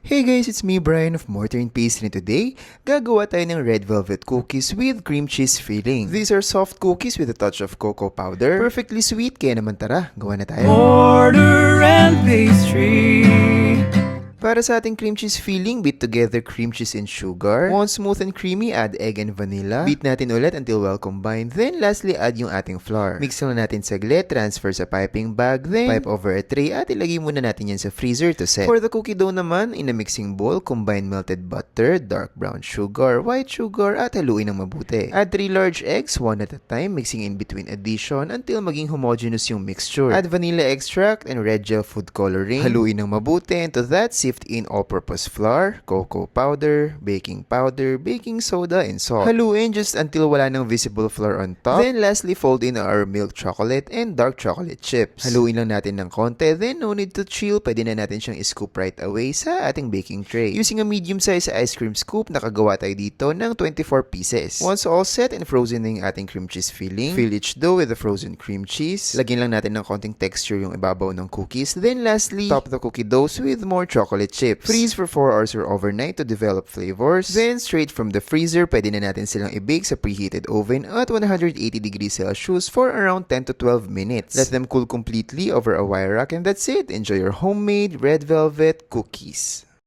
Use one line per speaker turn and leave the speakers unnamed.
Hey guys, it's me Brian of Mortar and Pastry and today, gagawa tayo ng red velvet cookies with cream cheese filling. These are soft cookies with a touch of cocoa powder. Perfectly sweet, kaya naman tara, gawa na tayo.
Mortar and Pastry.
Para sa ating cream cheese filling, beat together cream cheese and sugar. Once smooth and creamy, add egg and vanilla. Beat natin ulit until well combined. Then lastly, add yung ating flour. Mix lang natin saglit, transfer sa piping bag, then pipe over a tray at ilagay muna natin yan sa freezer to set. For the cookie dough naman, in a mixing bowl, combine melted butter, dark brown sugar, white sugar, at haluin ng mabuti. Add 3 large eggs, one at a time, mixing in between addition until maging homogeneous yung mixture. Add vanilla extract and red gel food coloring. Haluin ng mabuti, and to that, sift in all-purpose flour, cocoa powder, baking soda, and salt. Haluin just until wala nang visible flour on top. Then lastly, fold in our milk chocolate and dark chocolate chips. Haluin lang natin ng konti, then no need to chill, pwede na natin siyang scoop right away sa ating baking tray. Using a medium-size ice cream scoop, nakagawa tayo dito ng 24 pieces. Once all set and frozen na yung ating cream cheese filling, fill each dough with the frozen cream cheese. Lagyan lang natin ng konting texture yung ibabaw ng cookies. Then lastly, top the cookie doughs with more chocolate chips. Freeze for 4 hours or overnight to develop flavors. Then, straight from the freezer, pwede na natin silang i-bake sa preheated oven at 180 degrees Celsius for around 10 to 12 minutes. Let them cool completely over a wire rack and that's it. Enjoy your homemade red velvet cookies.